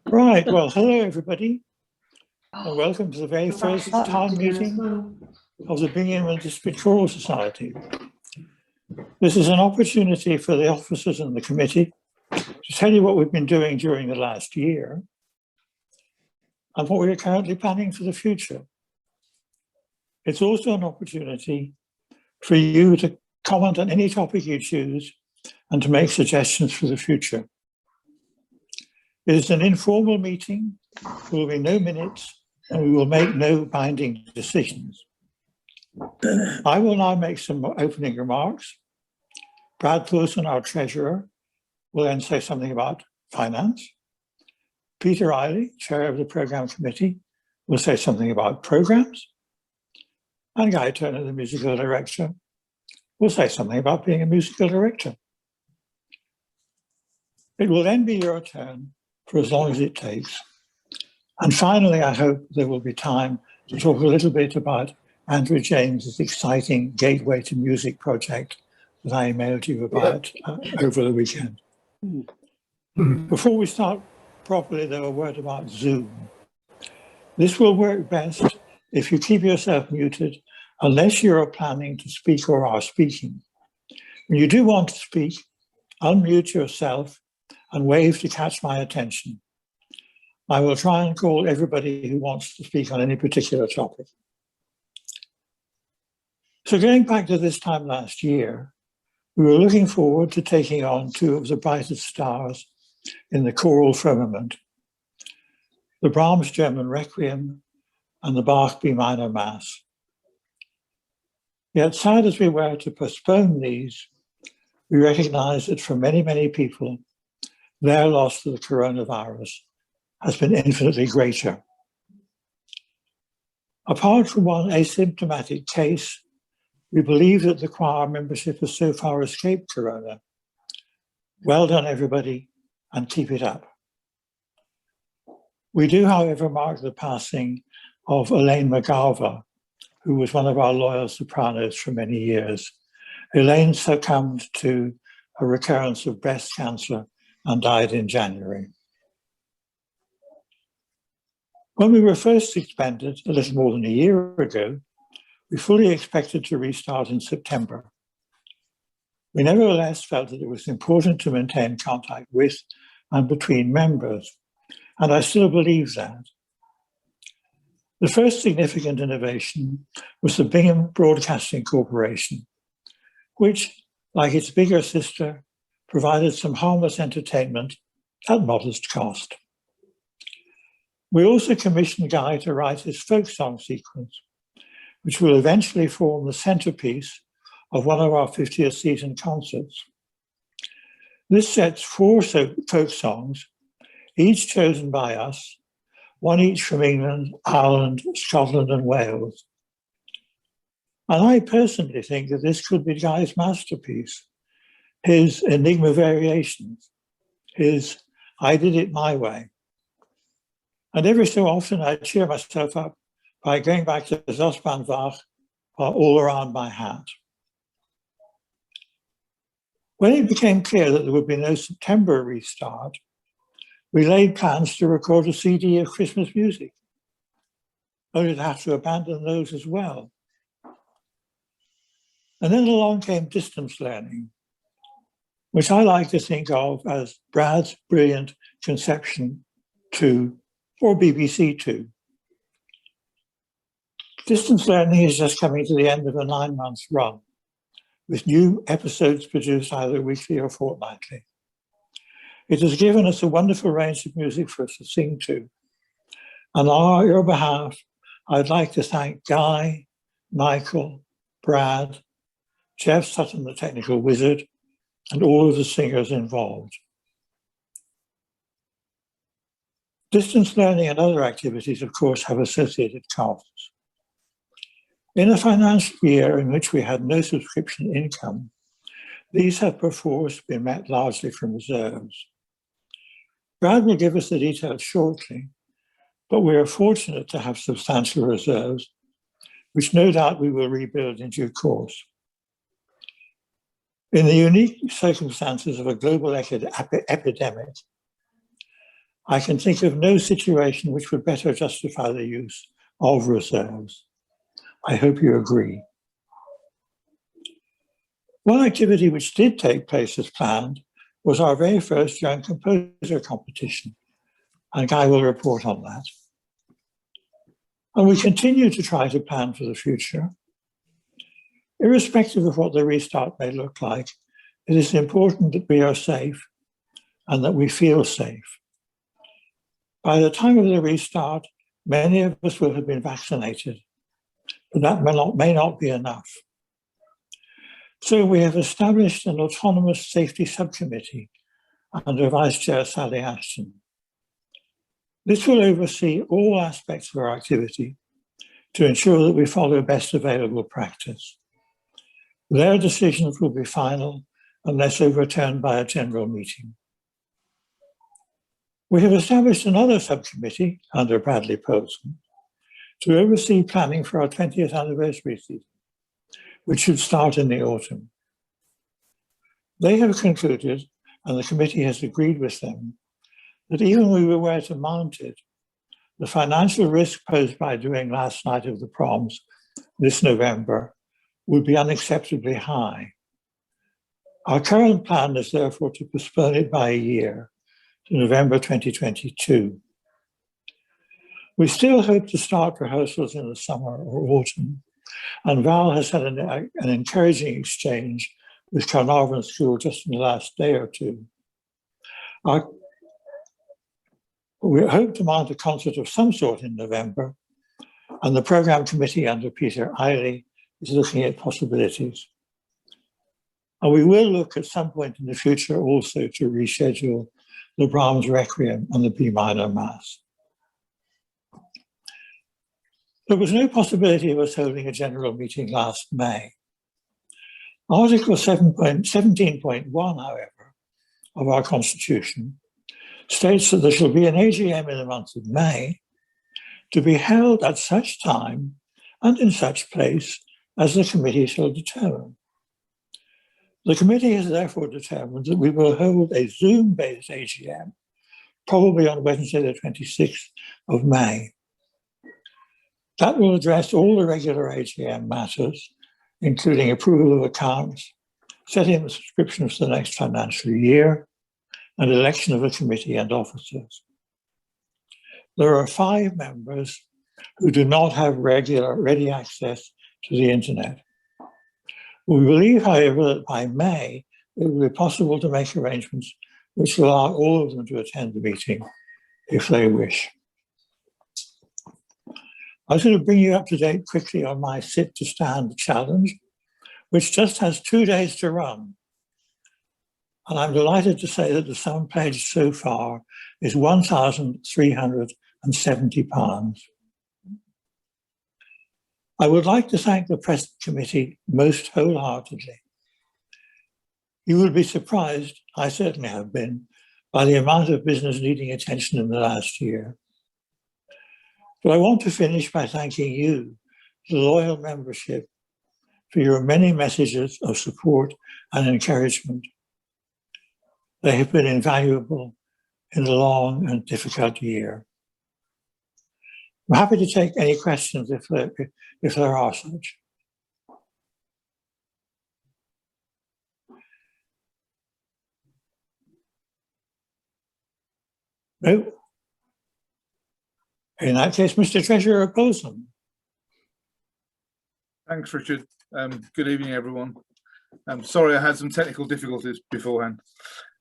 Right, well, hello everybody, and welcome to the very first town meeting of the Bingham and District Choral Society. This is an opportunity for the officers and the committee to tell you what we've been doing during the last year and what we are currently planning for the future. It's also an opportunity for you to comment on any topic you choose and to make suggestions for the future. It is an informal meeting. There will be no minutes and we will make no binding decisions. I will now make some opening remarks. Brad Wilson, our treasurer, will then say something about finance. Peter Riley, chair of the program committee, will say something about programs. And Guy Turner, the musical director, will say something about being a musical director. It will then be your turn for as long as it takes. And finally, I hope there will be time to talk a little bit about Andrew James's exciting Gateway to Music project that I emailed you about over the weekend. Before we start properly, though, a word about Zoom. This will work best if you keep yourself muted unless you are planning to speak or are speaking. When you do want to speak, unmute yourself and wave to catch my attention. I will try and call everybody who wants to speak on any particular topic. So going back to this time last year, we were looking forward to taking on two of the brightest stars in the choral firmament, the Brahms German Requiem and the Bach B minor Mass. Yet sad as we were to postpone these, we recognize that for many, many people, their loss to the coronavirus has been infinitely greater. Apart from one asymptomatic case, we believe that the choir membership has so far escaped corona. Well done, everybody, and keep it up. We do, however, mark the passing of Elaine Mcgalva, who was one of our loyal sopranos for many years. Elaine succumbed to a recurrence of breast cancer and died in January. When we were first suspended a little more than a year ago, we fully expected to restart in September. We nevertheless felt that it was important to maintain contact with and between members, and I still believe that. The first significant innovation was the Bingham Broadcasting Corporation, which, like its bigger sister, provided some harmless entertainment at modest cost. We also commissioned Guy to write his folk song sequence, which will eventually form the centerpiece of one of our 50th season concerts. This sets 4 folk songs, each chosen by us, one each from England, Ireland, Scotland, and Wales. And I personally think that this could be Guy's masterpiece, his Enigma Variations, his I Did It My Way. And every so often I cheer myself up by going back to Zosban Vach or All Around My Hat. When it became clear that there would be no September restart, we laid plans to record a CD of Christmas music, only to have to abandon those as well. And then along came distance learning, which I like to think of as Brad's brilliant conception 2, or BBC 2. Distance learning is just coming to the end of a 9-month run, with new episodes produced either weekly or fortnightly. It has given us a wonderful range of music for us to sing to. And on your behalf, I'd like to thank Guy, Michael, Brad, Jeff Sutton, the technical wizard, and all of the singers involved. Distance learning and other activities, of course, have associated costs. In a financial year in which we had no subscription income, these have perforce been met largely from reserves. Brad will give us the details shortly, but we are fortunate to have substantial reserves, which no doubt we will rebuild in due course. In the unique circumstances of a global epidemic, I can think of no situation which would better justify the use of reserves. I hope you agree. One activity which did take place as planned was our very first young composer competition, and Guy will report on that. And we continue to try to plan for the future. Irrespective of what the restart may look like, it is important that we are safe and that we feel safe. By the time of the restart, many of us will have been vaccinated, but that may not be enough. So we have established an autonomous safety subcommittee under Vice Chair Sally Ashton. This will oversee all aspects of our activity to ensure that we follow best available practice. Their decisions will be final unless overturned by a general meeting. We have established another subcommittee under Bradley Posen to oversee planning for our 20th anniversary season, which should start in the autumn. They have concluded, and the committee has agreed with them, that even if we were to mount it, the financial risk posed by doing last night of the proms this November would be unacceptably high. Our current plan is therefore to postpone it by a year to November 2022. We still hope to start rehearsals in the summer or autumn, and Val has had an encouraging exchange with Carnarvon School just in the last day or two. We hope to mount a concert of some sort in November, and the programme committee under Peter Eiley is looking at possibilities. And we will look at some point in the future also to reschedule the Brahms Requiem and the B minor Mass. There was no possibility of us holding a general meeting last May. Article 17.1, however, of our Constitution states that there shall be an AGM in the month of May to be held at such time and in such place as the committee shall determine. The committee has therefore determined that we will hold a Zoom-based AGM, probably on Wednesday the 26th of May. That will address all the regular AGM matters, including approval of accounts, setting the subscriptions for the next financial year, and election of a committee and officers. There are 5 members who do not have ready access to the internet. We believe, however, that by May, it will be possible to make arrangements which will allow all of them to attend the meeting if they wish. I was going to bring you up to date quickly on my Sit to Stand challenge, which just has 2 days to run. And I'm delighted to say that the sum pledged so far is £1,370. I would like to thank the Press Committee most wholeheartedly. You will be surprised, I certainly have been, by the amount of business needing attention in the last year. But I want to finish by thanking you, the loyal membership, for your many messages of support and encouragement. They have been invaluable in a long and difficult year. I'm happy to take any questions if there are such. No? In that case, Mr. Treasurer Posen. Thanks, Richard. Good evening, everyone. I'm sorry I had some technical difficulties beforehand.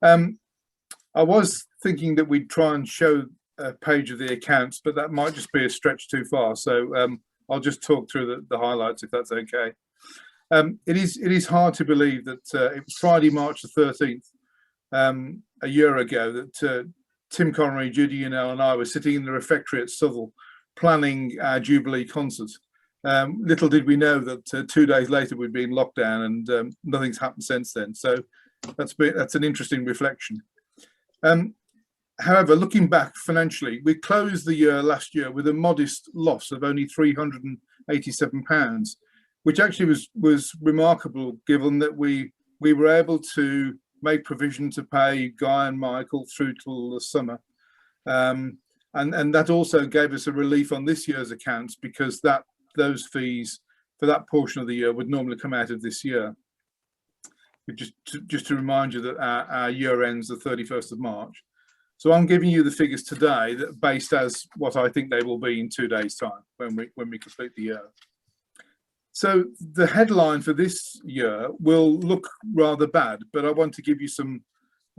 I was thinking that we'd try and show a page of the accounts, but that might just be a stretch too far. So I'll just talk through the highlights, if that's okay. It is hard to believe that it was Friday, March the 13th, a year ago, that Tim Connery, Judy Unell and I were sitting in the refectory at Southall planning our Jubilee concert. Little did we know that 2 days later we'd been locked down, and nothing's happened since then. So that's an interesting reflection. However, looking back financially, we closed the year last year with a modest loss of only £387, which actually was remarkable, given that we were able to make provision to pay Guy and Michael through till the summer. And that also gave us a relief on this year's accounts, because those fees for that portion of the year would normally come out of this year. Just to remind you that our year ends the 31st of March. So I'm giving you the figures today that based as what I think they will be in 2 days' time when we complete the year. So the headline for this year will look rather bad, but I want to give you some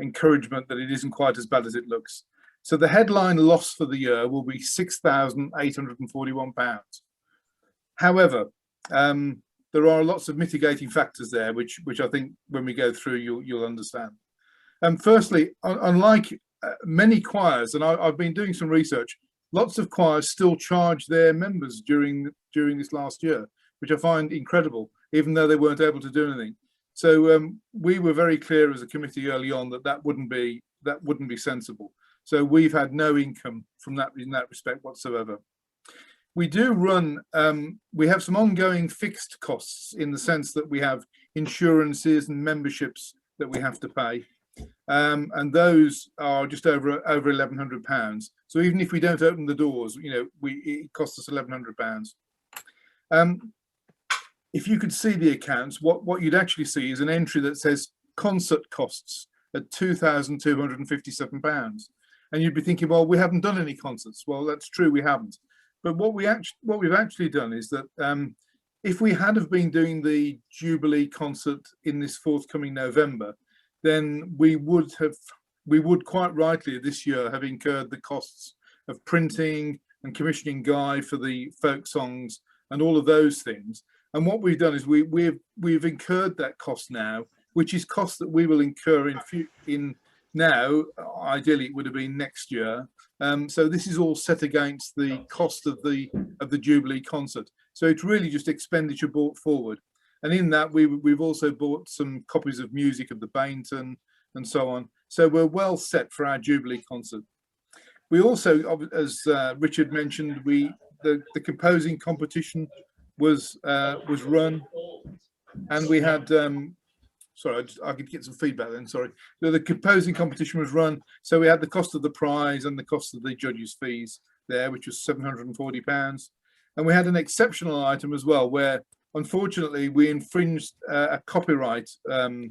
encouragement that it isn't quite as bad as it looks. So the headline loss for the year will be £6,841. However, there are lots of mitigating factors there, which I think when we go through, you'll understand. Firstly, unlike many choirs, and I've been doing some research, lots of choirs still charge their members during this last year, which I find incredible, even though they weren't able to do anything. So we were very clear as a committee early on that wouldn't be sensible. So we've had no income from that in that respect whatsoever. We do run, we have some ongoing fixed costs in the sense that we have insurances and memberships that we have to pay. And those are just over £1,100. So even if we don't open the doors, it costs us £1,100. If you could see the accounts, what you'd actually see is an entry that says concert costs at £2,257. And you'd be thinking, well, we haven't done any concerts. Well, that's true, we haven't. But what we've actually done is that if we had have been doing the Jubilee concert in this forthcoming November, then we would quite rightly this year have incurred the costs of printing and commissioning Guy for the folk songs and all of those things. And what we've done is we've incurred that cost now, which is cost that we will incur in now. Ideally, it would have been next year. So this is all set against the cost of the Jubilee concert. So it's really just expenditure brought forward. And in that, we've also bought some copies of music of the Bainton and so on. So we're well set for our Jubilee concert. We also, as Richard mentioned, the composing competition was run, and we had sorry, I could get some feedback then, sorry. So the composing competition was run, so we had the cost of the prize and the cost of the judges' fees there, which was £740. And we had an exceptional item as well, where unfortunately we infringed a copyright, a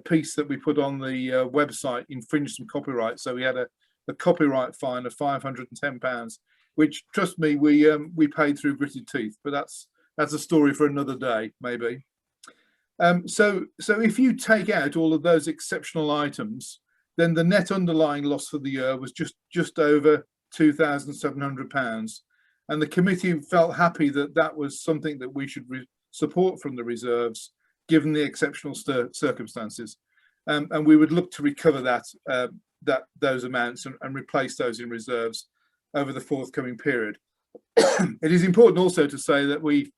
piece that we put on the website infringed some copyright. So we had a copyright fine of £510, which, trust me, we paid through gritted teeth, but that's a story for another day, maybe. So if you take out all of those exceptional items, then the net underlying loss for the year was just over £2,700. And the committee felt happy that was something that we should support from the reserves, given the exceptional circumstances. And we would look to recover those amounts and replace those in reserves over the forthcoming period. It is important also to say that we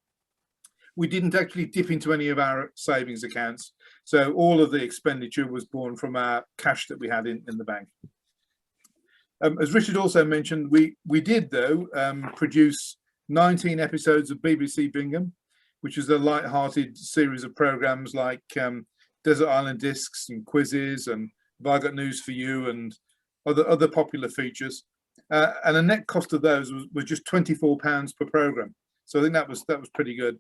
didn't actually dip into any of our savings accounts. So all of the expenditure was borne from our cash that we had in the bank. As Richard also mentioned, we did, though, produce 19 episodes of BBC Bingham, which is a light-hearted series of programmes like Desert Island Discs and quizzes and Have I Got News for You and other popular features. And the net cost of those was just £24 per programme. So I think that was pretty good.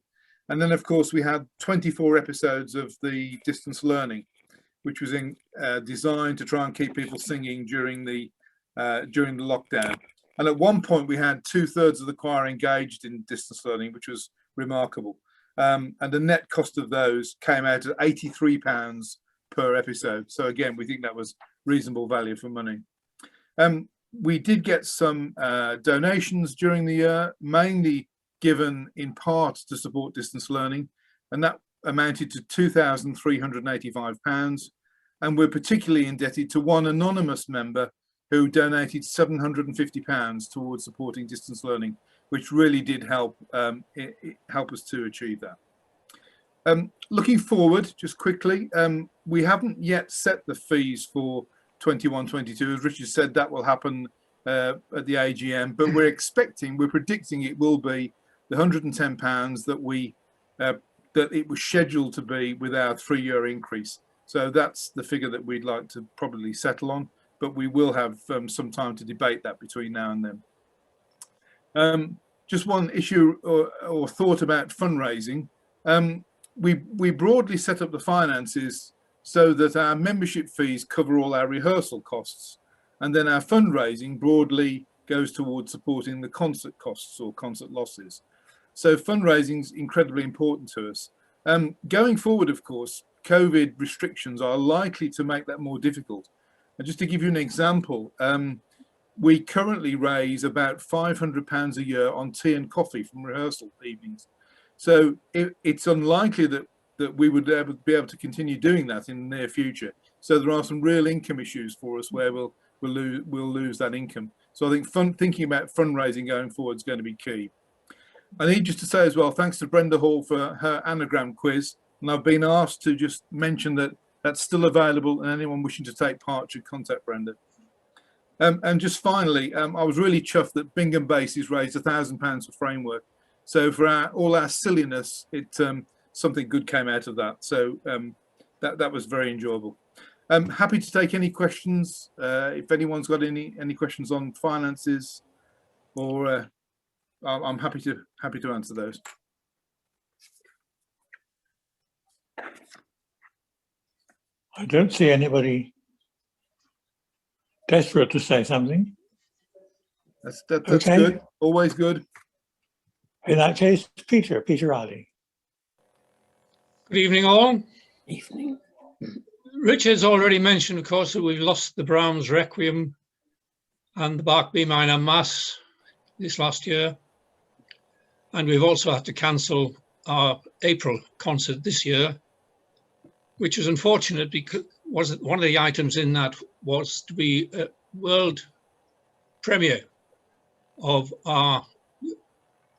And then, of course, we had 24 episodes of the distance learning, which was designed to try and keep people singing during the lockdown. And at one point, we had 2/3 of the choir engaged in distance learning, which was remarkable. And the net cost of those came out at £83 per episode. So again, we think that was reasonable value for money. We did get some donations during the year, mainly given in part to support distance learning, and that amounted to £2,385. And we're particularly indebted to one anonymous member who donated £750 towards supporting distance learning, which really did help us to achieve that. Looking forward, just quickly, we haven't yet set the fees for 21-22. As Richard said, that will happen at the AGM, but we're predicting it will be the £110 that it was scheduled to be with our 3-year increase. So that's the figure that we'd like to probably settle on. but we will have some time to debate that between now and then. Just one issue or thought about fundraising. We broadly set up the finances so that our membership fees cover all our rehearsal costs, and then our fundraising broadly goes towards supporting the concert costs or concert losses. So fundraising is incredibly important to us. Going forward, of course, COVID restrictions are likely to make that more difficult. And just to give you an example, we currently raise about £500 a year on tea and coffee from rehearsal evenings. So it's unlikely that we would be able to continue doing that in the near future. So there are some real income issues for us where we'll lose that income. So I think thinking about fundraising going forward is going to be key. I need just to say as well, thanks to Brenda Hall for her anagram quiz. And I've been asked to just mention that that's still available, and anyone wishing to take part should contact Brenda. And just finally, I was really chuffed that Bingham Bases raised £1,000 for Framework. So for all our silliness, something good came out of that. So that was very enjoyable. Happy to take any questions. If anyone's got any questions on finances, or I'm happy to answer those. I don't see anybody desperate to say something. That's Okay. Good. Always good. In that case, Peter Riley. Good evening, all. Evening. Richard's already mentioned, of course, that we've lost the Brahms Requiem and the Bach B minor Mass this last year. And we've also had to cancel our April concert this year, which was unfortunate because one of the items in that was to be a world premiere of our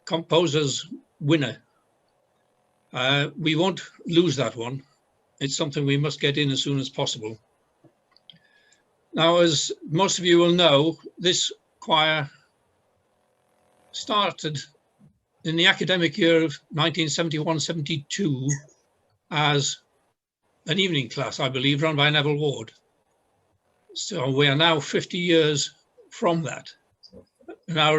composer's winner. We won't lose that one. It's something we must get in as soon as possible. Now, as most of you will know, this choir started in the academic year of 1971-72 as an evening class, I believe, run by Neville Ward. So we are now 50 years from that. And our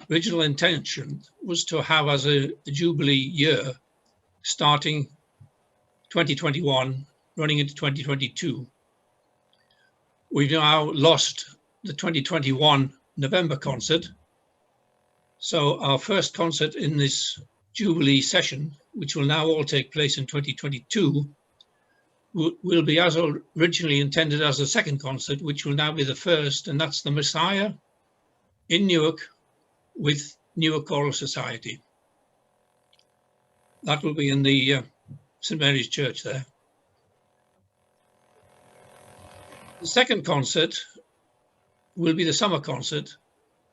original intention was to have as a Jubilee year starting 2021, running into 2022. We've now lost the 2021 November concert. So our first concert in this Jubilee session, which will now all take place in 2022, will be as originally intended as the second concert, which will now be the first, and that's the Messiah in Newark with Newark Choral Society. That will be in the St. Mary's Church there. The second concert will be the summer concert,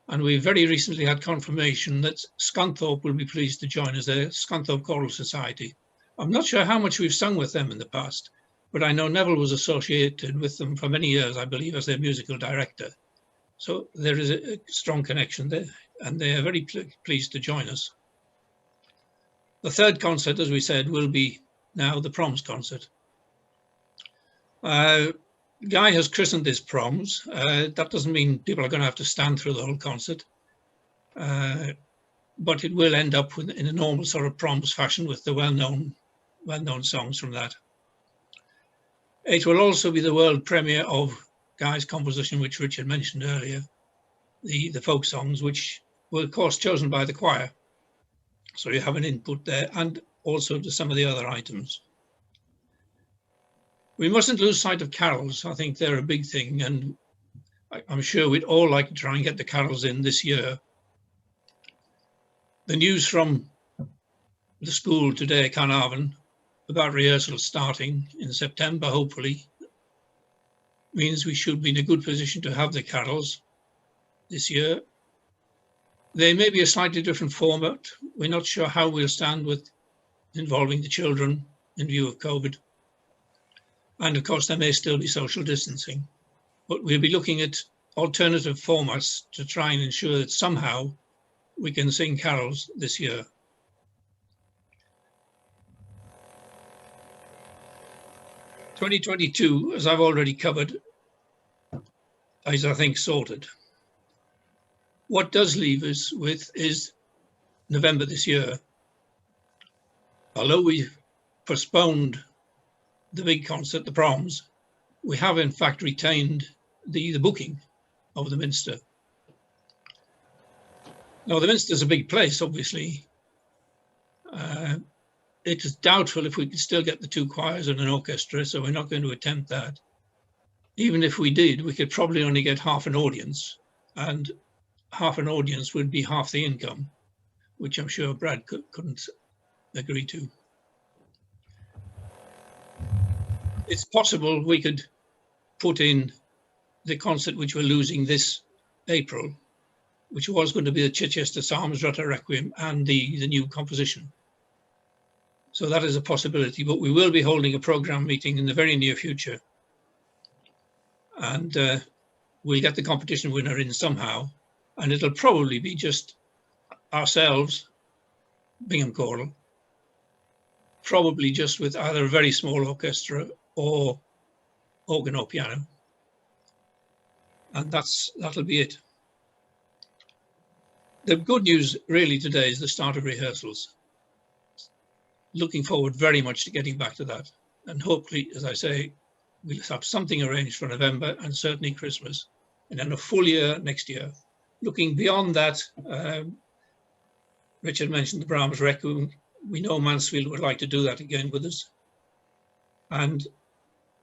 and we very recently had confirmation that Scunthorpe will be pleased to join us there, Scunthorpe Choral Society. I'm not sure how much we've sung with them in the past, but I know Neville was associated with them for many years, I believe, as their musical director. So there is a strong connection there, and they are very pleased to join us. The third concert, as we said, will be now the Proms concert. Guy has christened this Proms. That doesn't mean people are going to have to stand through the whole concert, but it will end up in a normal sort of Proms fashion with the well-known songs from that. It will also be the world premiere of Guy's composition, which Richard mentioned earlier, the folk songs, which were of course chosen by the choir. So you have an input there, and also to some of the other items. We mustn't lose sight of carols. I think they're a big thing, and I'm sure we'd all like to try and get the carols in this year. The news from the school today, Carnarvon, about rehearsals starting in September, hopefully, means we should be in a good position to have the carols this year. They may be a slightly different format. We're not sure how we'll stand with involving the children in view of COVID. And of course, there may still be social distancing, but we'll be looking at alternative formats to try and ensure that somehow we can sing carols this year. '22, as I've already covered, is, I think, sorted. What does leave us with is November this year. Although we postponed the big concert, the Proms, we have in fact retained the booking of the Minster. Now, the Minster is a big place, obviously. It is doubtful if we can still get the 2 choirs and an orchestra, so we're not going to attempt that. Even if we did, we could probably only get half an audience, and half an audience would be half the income, which I'm sure Brad couldn't agree to. It's possible we could put in the concert which we're losing this April, which was going to be the Chichester Psalms, Rutter Requiem, and the new composition. So that is a possibility, but we will be holding a programme meeting in the very near future. And we'll get the competition winner in somehow, and it'll probably be just ourselves, Bingham Choral, probably just with either a very small orchestra or organ or piano. And that'll be it. The good news really today is the start of rehearsals. Looking forward very much to getting back to that. And hopefully, as I say, we'll have something arranged for November and certainly Christmas, and then a full year next year. Looking beyond that, Richard mentioned the Brahms Requiem. We know Mansfield would like to do that again with us. And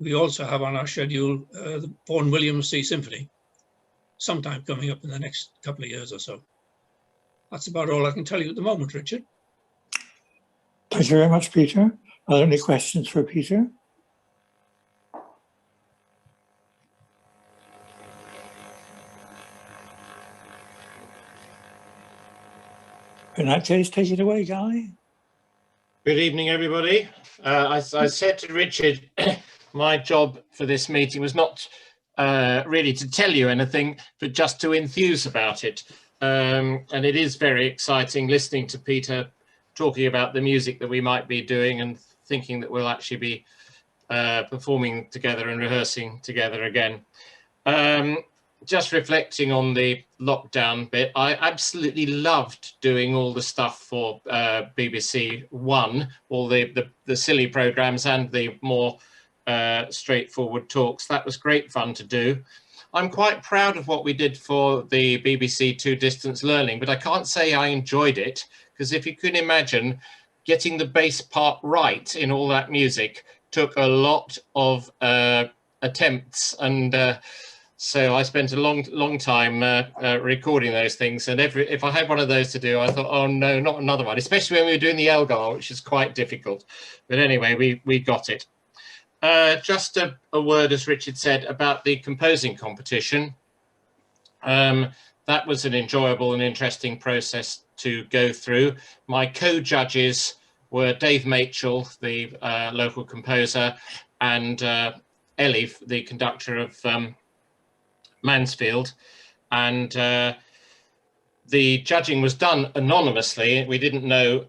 we also have on our schedule the Vaughan Williams Sea Symphony, sometime coming up in the next couple of years or so. That's about all I can tell you at the moment, Richard. Thank you very much, Peter. Are there any questions for Peter? In that case, take it away, Guy. Good evening, everybody. I said to Richard, my job for this meeting was not really to tell you anything, but just to enthuse about it. And it is very exciting listening to Peter talking about the music that we might be doing and thinking that we'll actually be performing together and rehearsing together again. Just reflecting on the lockdown bit, I absolutely loved doing all the stuff for BBC One, all the silly programmes and the more straightforward talks. That was great fun to do. I'm quite proud of what we did for the BBC Two Distance Learning, but I can't say I enjoyed it, because if you can imagine, getting the bass part right in all that music took a lot of attempts, and so I spent a long time recording those things. And if I had one of those to do, I thought, oh no, not another one, especially when we were doing the Elgar, which is quite difficult. But anyway, we got it. Just a word, as Richard said, about the composing competition. That was an enjoyable and interesting process to go through. My co-judges were Dave Machel, the local composer, and Ellie, the conductor of Mansfield. And the judging was done anonymously. We didn't know,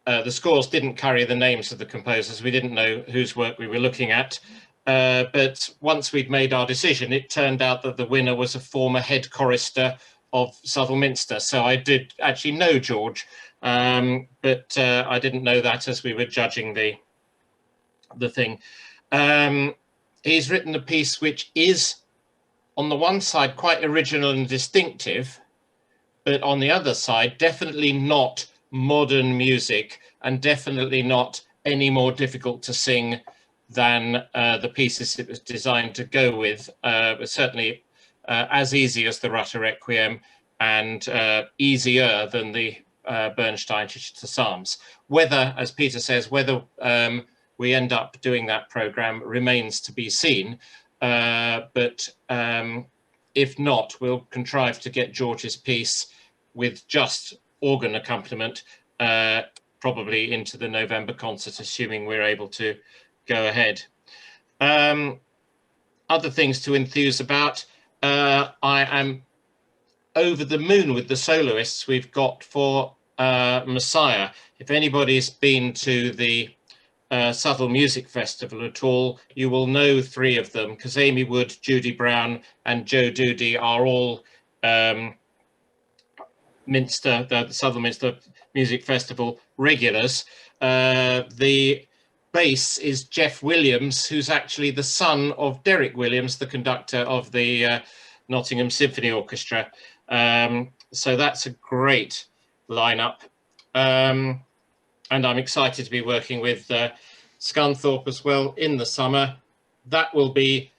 the scores didn't carry the names of the composers. We didn't know whose work we were looking at. But once we'd made our decision, it turned out that the winner was a former head chorister of Southwell Minster. So I did actually know George, but I didn't know that as we were judging the thing. He's written a piece which is, on the one side, quite original and distinctive, but on the other side, definitely not modern music, and definitely not any more difficult to sing than the pieces it was designed to go with, but certainly as easy as the Rutter Requiem and easier than the Bernstein Chichester Psalms. Whether, as Peter says, whether we end up doing that programme remains to be seen, but if not, we'll contrive to get George's piece with just organ accompaniment probably into the November concert, assuming we're able to go ahead. Other things to enthuse about, I am over the moon with the soloists we've got for Messiah. If anybody's been to the Southwell Music Festival at all, you will know three of them, because Amy Wood, Judy Brown and Joe Doody are all the Southwell Minster Music Festival regulars. The bass is Jeff Williams, who's actually the son of Derek Williams, the conductor of the Nottingham Symphony Orchestra. So that's a great lineup. And I'm excited to be working with Scunthorpe as well in the summer. That will be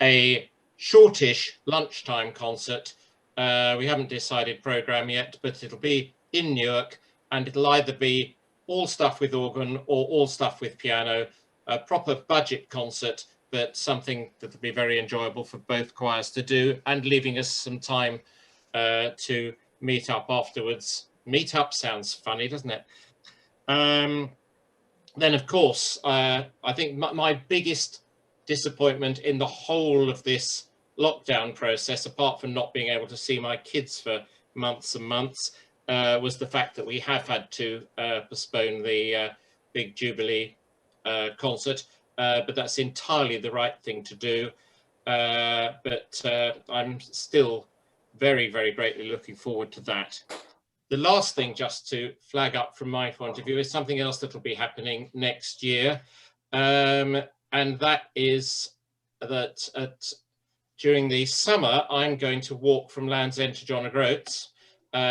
a shortish lunchtime concert. We haven't decided programme yet, but it'll be in Newark, and it'll either be all stuff with organ or all stuff with piano, a proper budget concert, but something that'll be very enjoyable for both choirs to do, and leaving us some time to meet up afterwards. Meet up sounds funny, doesn't it? Then, of course, I think my biggest disappointment in the whole of this lockdown process, apart from not being able to see my kids for months and months, was the fact that we have had to postpone the big Jubilee concert, but that's entirely the right thing to do. But I'm still very, very greatly looking forward to that. The last thing just to flag up from my point of view is something else that will be happening next year. And that is that during the summer, I'm going to walk from Land's End to John O'Groats,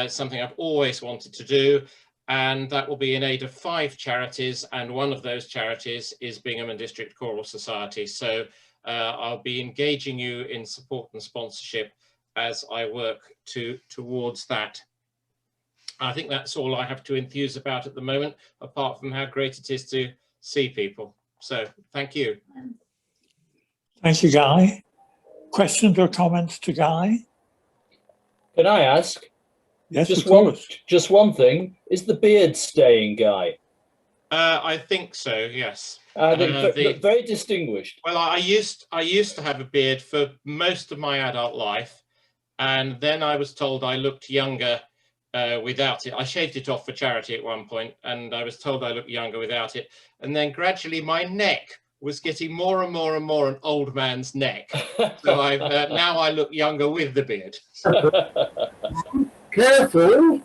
something I've always wanted to do. And that will be in aid of 5 charities. And one of those charities is Bingham and District Choral Society. So I'll be engaging you in support and sponsorship as I work towards that. I think that's all I have to enthuse about at the moment, apart from how great it is to see people. So thank you. Thank you, Guy. Questions or comments to Guy? Can I ask? Yes, of course. Just one thing. Is the beard staying, Guy? I think so, yes. Very distinguished. Well, I used to have a beard for most of my adult life, and then I was told I looked younger without it. I shaved it off for charity at one point, and I was told I looked younger without it. And then gradually my neck was getting more and more and more an old man's neck. So now I look younger with the beard. Careful.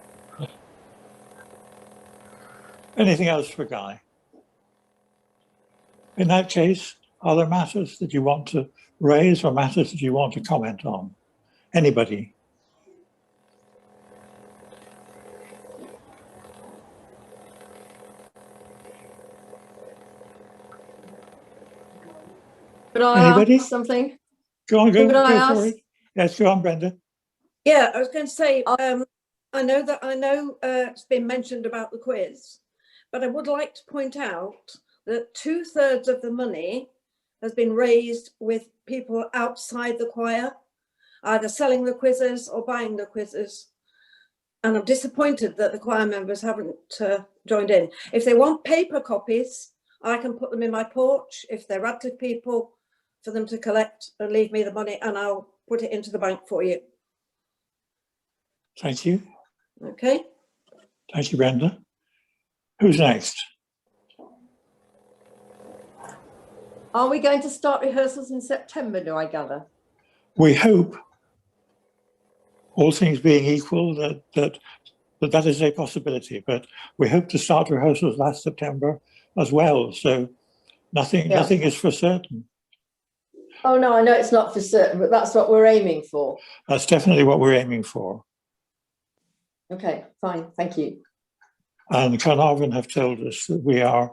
Anything else for Guy? In that case, are there matters that you want to raise or matters that you want to comment on? Anybody? Could I Anybody? ask something? Go on, go Could I for ask? it. Yes, go on, Brenda. Yeah, I was going to say, I know it's been mentioned about the quiz, but I would like to point out that 2/3 of the money has been raised with people outside the choir, either selling the quizzes or buying the quizzes. And I'm disappointed that the choir members haven't joined in. If they want paper copies, I can put them in my porch. If they're Radcliffe people, for them to collect and leave me the money, and I'll put it into the bank for you. Thank you. Okay. Thank you, Brenda. Who's next? Are we going to start rehearsals in September, do I gather? We hope, all things being equal, that is a possibility, but we hope to start rehearsals last September as well. So nothing is for certain. Oh no, I know it's not for certain, but that's what we're aiming for. That's definitely what we're aiming for. Okay, fine, thank you. And Carnarvon have told us that we are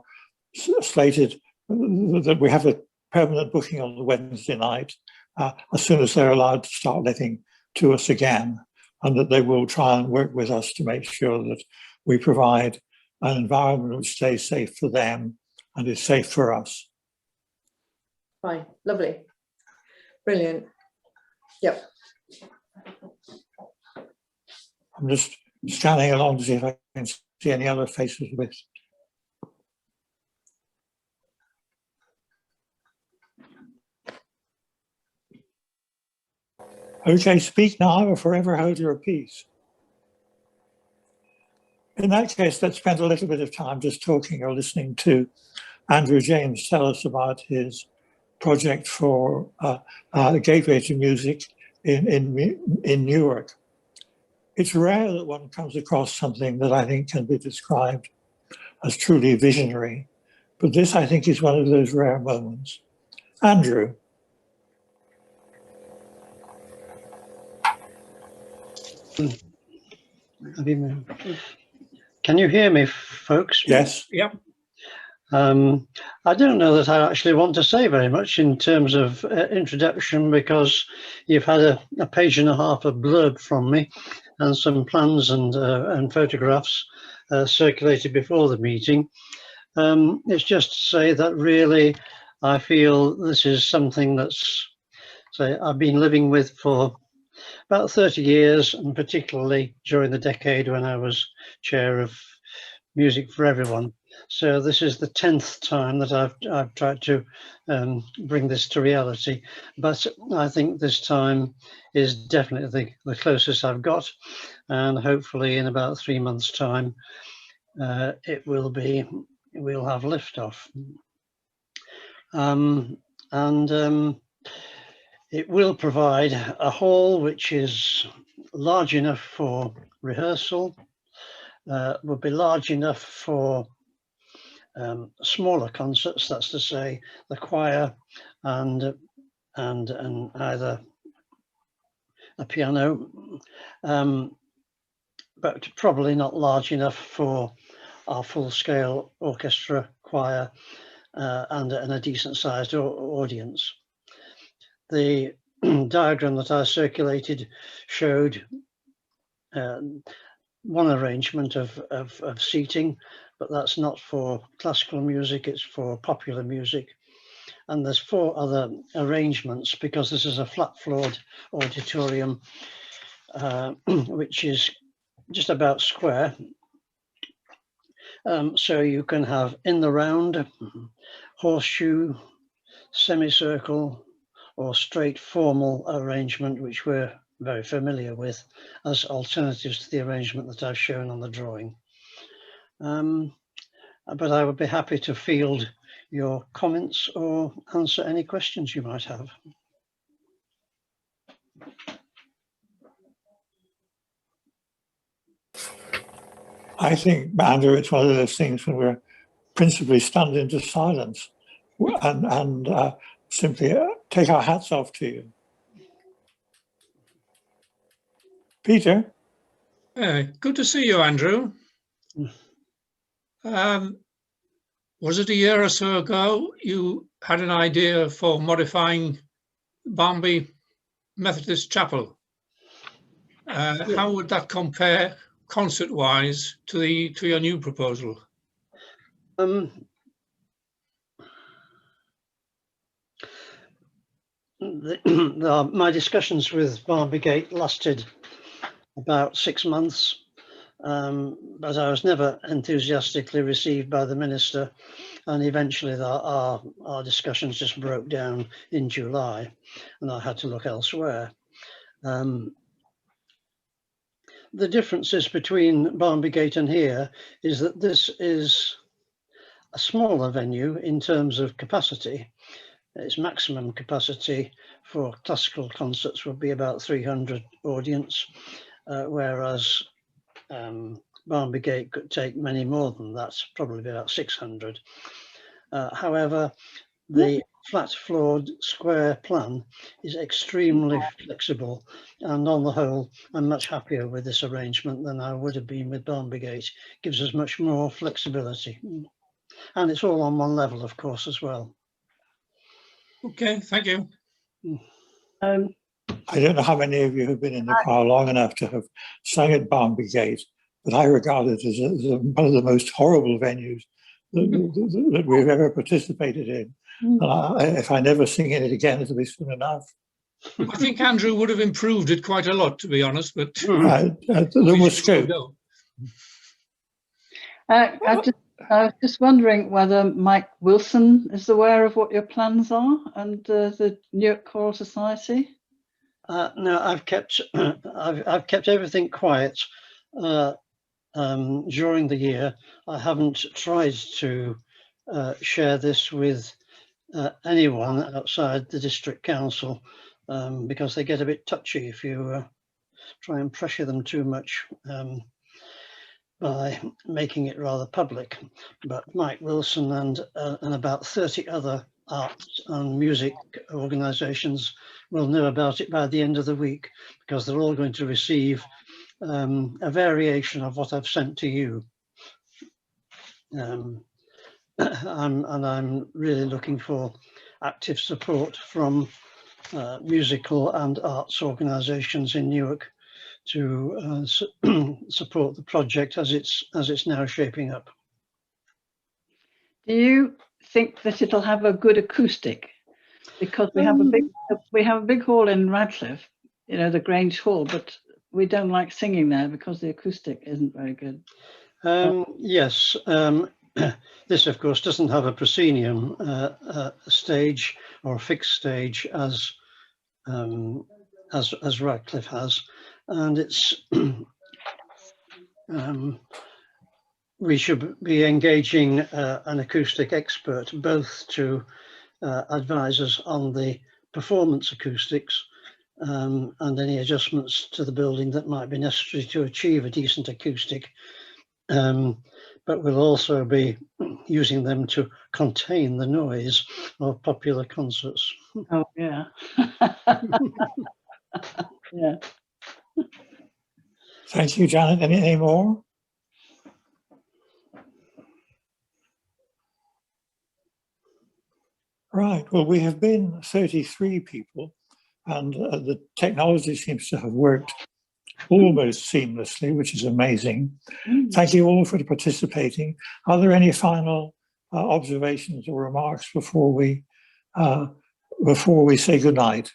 slated, that we have a permanent booking on the Wednesday night as soon as they're allowed to start letting to us again, and that they will try and work with us to make sure that we provide an environment which stays safe for them and is safe for us. Fine, lovely. Brilliant. Yep. I'm just scanning along to see if I can see any other faces with. Okay, speak now or forever hold your peace. In that case, let's spend a little bit of time just talking or listening to Andrew James tell us about his project for Gateway to Music in Newark. It's rare that one comes across something that I think can be described as truly visionary, but this, I think, is one of those rare moments. Andrew. Can you hear me, folks? Yes. Yep. I don't know that I actually want to say very much in terms of introduction, because you've had a page and a half of blurb from me and some plans and photographs circulated before the meeting. It's just to say that really I feel this is something that's, say, I've been living with for about 30 years, and particularly during the decade when I was chair of Music for Everyone. So this is the 10th time that I've tried to bring this to reality, but I think this time is definitely the closest I've got, and hopefully in about 3 months' time we'll have liftoff. It will provide a hall which is large enough for rehearsal, will be large enough for smaller concerts, that's to say the choir and either a piano, but probably not large enough for our full-scale orchestra, choir, and a decent-sized audience. The diagram that I circulated showed one arrangement of seating, but that's not for classical music, it's for popular music. And there's 4 other arrangements, because this is a flat-floored auditorium, which is just about square. So you can have in the round, horseshoe, semicircle, or straight formal arrangement, which we're very familiar with as alternatives to the arrangement that I've shown on the drawing. But I would be happy to field your comments or answer any questions you might have. I think, Andrew, it's one of those things when we're principally stunned into silence and simply take our hats off to you. Peter? Good to see you, Andrew. Was it a year or so ago you had an idea for modifying Barnby Methodist Chapel? How would that compare concert-wise to your new proposal? My discussions with Barnby Gate lasted about 6 months, but I was never enthusiastically received by the minister, and eventually our discussions just broke down in July, and I had to look elsewhere. The differences between Barnby Gate and here is that this is a smaller venue in terms of capacity. Its maximum capacity for classical concerts would be about 300 audience, whereas Barnby Gate could take many more than that, probably about 600. However, the flat-floored square plan is extremely flexible, and on the whole, I'm much happier with this arrangement than I would have been with Barnby Gate. It gives us much more flexibility, and it's all on one level, of course, as well. Okay, thank you. I don't know how many of you have been in the choir long enough to have sung at Barnby Gate, but I regard it as one of the most horrible venues that we've ever participated in. If I never sing in it again, it'll be soon enough. I think Andrew would have improved it quite a lot, to be honest, but there was scope. I was just wondering whether Mike Wilson is aware of what your plans are and the Newark Choral Society. No, I've kept everything quiet during the year. I haven't tried to share this with anyone outside the district council, because they get a bit touchy if you try and pressure them too much by making it rather public. But Mike Wilson and about 30 other arts and music organisations will know about it by the end of the week, because they're all going to receive a variation of what I've sent to you. I'm really looking for active support from musical and arts organisations in Newark to support the project as it's now shaping up. Do you think that it'll have a good acoustic? Because we have a big hall in Radcliffe, you know, the Grange Hall, but we don't like singing there because the acoustic isn't very good. Yes, this of course doesn't have a proscenium stage or a fixed stage as Radcliffe has, and it's we should be engaging an acoustic expert both to advise us on the performance acoustics and any adjustments to the building that might be necessary to achieve a decent acoustic. But we'll also be using them to contain the noise of popular concerts. Oh, yeah. Yeah. Thank you, Janet. Any more? Right. Well, we have been 33 people, and the technology seems to have worked almost seamlessly, which is amazing. Thank you all for participating. Are there any final observations or remarks before we say goodnight?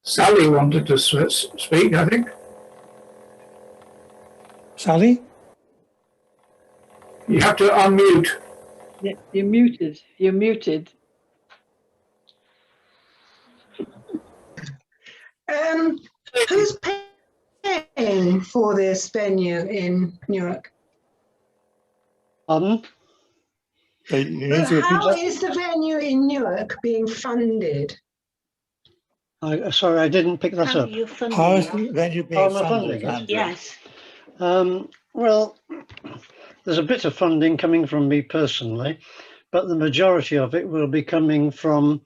Sally wanted to speak, I think. Sally? You have to unmute. Yeah, you're muted. You're muted. Who's paying for this venue in Newark? Pardon? How is the venue in Newark being funded? Sorry, I didn't pick that up. How is the venue being funded, Andrew? Yes. Well, there's a bit of funding coming from me personally, but the majority of it will be coming from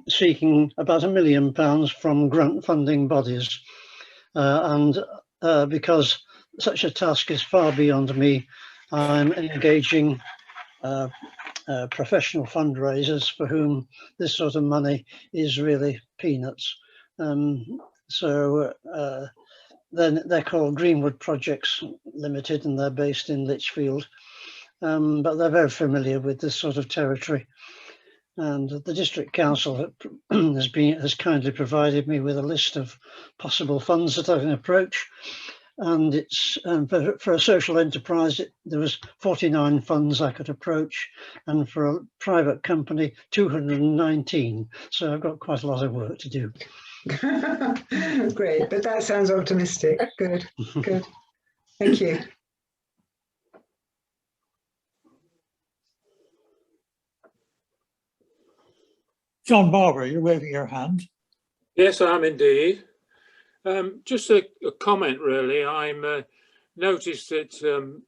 seeking about £1 million from grant funding bodies. And because such a task is far beyond me, I'm engaging professional fundraisers for whom this sort of money is really peanuts. Then they're called Greenwood Projects Limited, and they're based in Lichfield, but they're very familiar with this sort of territory. And the district council has kindly provided me with a list of possible funds that I can approach. And it's for a social enterprise, there was 49 funds I could approach, and for a private company, 219. So I've got quite a lot of work to do. Great, but that sounds optimistic. Good, good. Thank you. John Barber, you're waving your hand. Yes, I am indeed. Just a comment, really. I'm noticed that in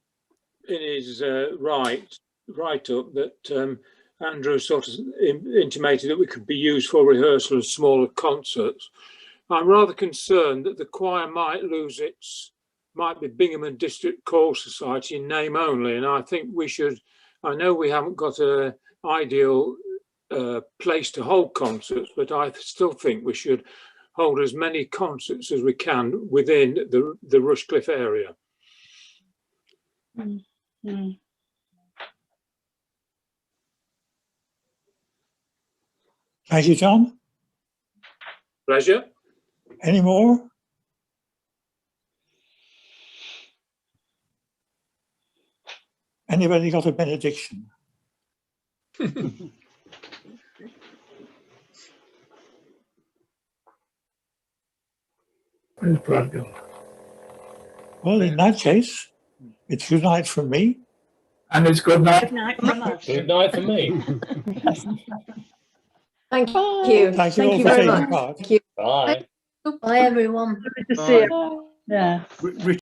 his write-up that Andrew sort of intimated that we could be used for rehearsal of smaller concerts. I'm rather concerned that the choir might be Bingham and District Choral Society in name only, and I think we should. I know we haven't got an ideal place to hold concerts, but I still think we should hold as many concerts as we can within the Rushcliffe area. Mm-hmm. Thank you, John. Pleasure. Any more? Anybody got a benediction? Well, in that case, it's good night from me. And it's good night. Good night from us. Good night for me. Thank you. Thank you all Thank for you very taking much. part. Thank you. Bye. Bye, everyone. Good to see you. Yeah. Richard